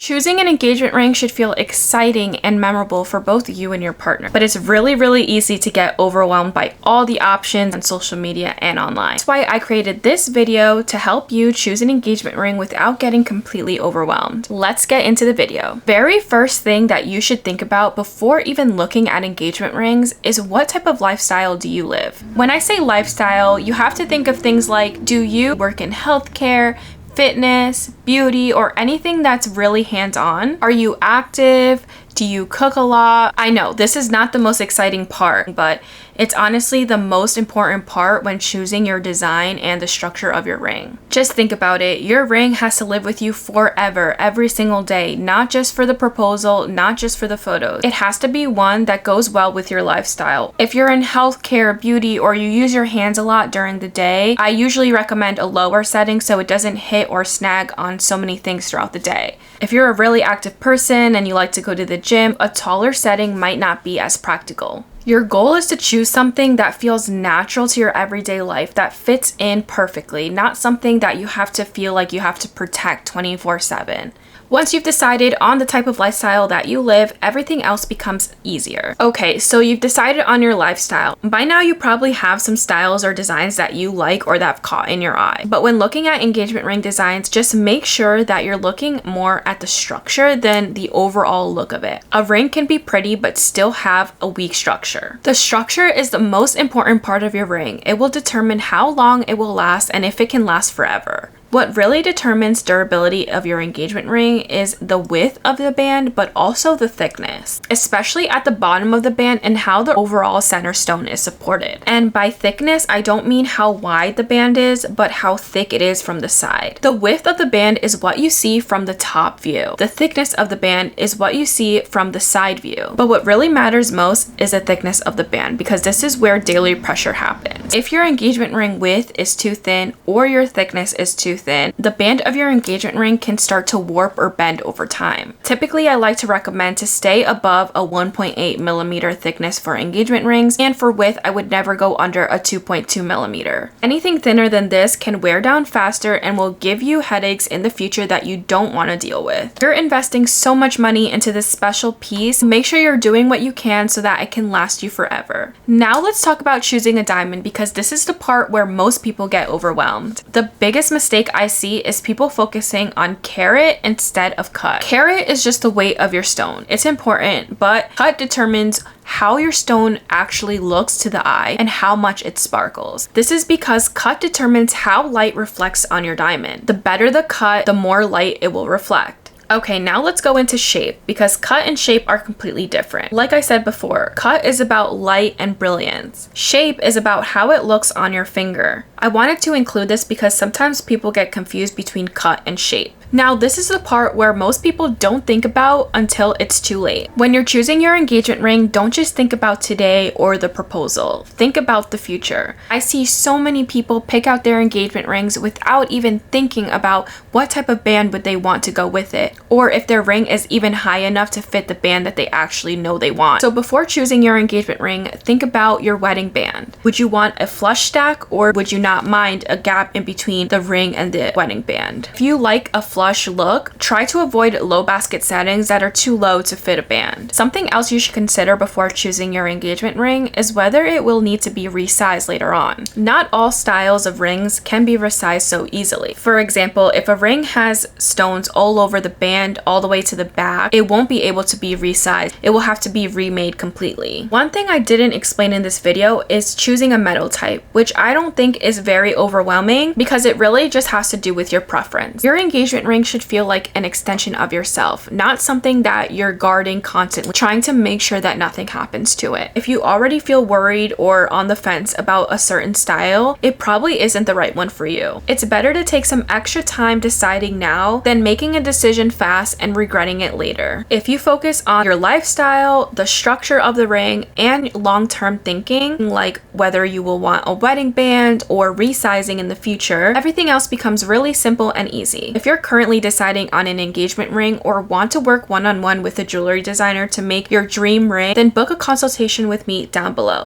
Choosing an engagement ring should feel exciting and memorable for both you and your partner, but it's really easy to get overwhelmed by all the options on social media and online. That's why I created this video to help you choose an engagement ring without getting completely overwhelmed. Let's get into the video. Very first thing that you should think about before even looking at engagement rings is what type of lifestyle do you live? When I say lifestyle, you have to think of things like, do you work in healthcare, fitness, beauty, or anything that's really hands-on? Are you active? Do you cook a lot? I know this is not the most exciting part, but it's honestly the most important part when choosing your design and the structure of your ring. Just think about it. Your ring has to live with you forever, every single day, not just for the proposal, not just for the photos. It has to be one that goes well with your lifestyle. If you're in healthcare, beauty, or you use your hands a lot during the day, I usually recommend a lower setting so it doesn't hit or snag on so many things throughout the day. If you're a really active person and you like to go to the gym, a taller setting might not be as practical. Your goal is to choose something that feels natural to your everyday life, that fits in perfectly, not something that you have to feel like you have to protect 24/7. Once you've decided on the type of lifestyle that you live, everything else becomes easier. Okay, so you've decided on your lifestyle. By now you probably have some styles or designs that you like or that have caught in your eye. But when looking at engagement ring designs, just make sure that you're looking more at the structure than the overall look of it. A ring can be pretty but still have a weak structure. The structure is the most important part of your ring. It will determine how long it will last and if it can last forever. What really determines durability of your engagement ring is the width of the band, but also the thickness, especially at the bottom of the band and how the overall center stone is supported. And by thickness, I don't mean how wide the band is, but how thick it is from the side. The width of the band is what you see from the top view. The thickness of the band is what you see from the side view. But what really matters most is the thickness of the band, because this is where daily pressure happens. If your engagement ring width is too thin or your thickness is too thin, the band of your engagement ring can start to warp or bend over time. Typically, I like to recommend to stay above a 1.8 millimeter thickness for engagement rings, and for width, I would never go under a 2.2 millimeter. Anything thinner than this can wear down faster and will give you headaches in the future that you don't want to deal with. You're investing so much money into this special piece. Make sure you're doing what you can so that it can last you forever. Now let's talk about choosing a diamond, because this is the part where most people get overwhelmed. The biggest mistake I see is people focusing on carat instead of cut. Carat is just the weight of your stone. It's important, but cut determines how your stone actually looks to the eye and how much it sparkles. This is because cut determines how light reflects on your diamond. The better the cut, the more light it will reflect. Okay, now let's go into shape, because cut and shape are completely different. Like I said before, cut is about light and brilliance. Shape is about how it looks on your finger. I wanted to include this because sometimes people get confused between cut and shape. Now, this is the part where most people don't think about until it's too late. When you're choosing your engagement ring, don't just think about today or the proposal. Think about the future. I see so many people pick out their engagement rings without even thinking about what type of band would they want to go with it, or if their ring is even high enough to fit the band that they actually know they want. So before choosing your engagement ring, think about your wedding band. Would you want a flush stack, or would you not mind a gap in between the ring and the wedding band? If you like a flush look, try to avoid low basket settings that are too low to fit a band. Something else you should consider before choosing your engagement ring is whether it will need to be resized later on. Not all styles of rings can be resized so easily. For example, if a ring has stones all over the band all the way to the back, it won't be able to be resized. It will have to be remade completely. One thing I didn't explain in this video is choosing a metal type, which I don't think is very overwhelming, because it really just has to do with your preference. Your engagement ring should feel like an extension of yourself, not something that you're guarding constantly, trying to make sure that nothing happens to it. If you already feel worried or on the fence about a certain style, it probably isn't the right one for you. It's better to take some extra time deciding now than making a decision fast and regretting it later. If you focus on your lifestyle, the structure of the ring, and long-term thinking, like whether you will want a wedding band or resizing in the future, everything else becomes really simple and easy. If you're currently deciding on an engagement ring or want to work one-on-one with a jewelry designer to make your dream ring, then book a consultation with me down below.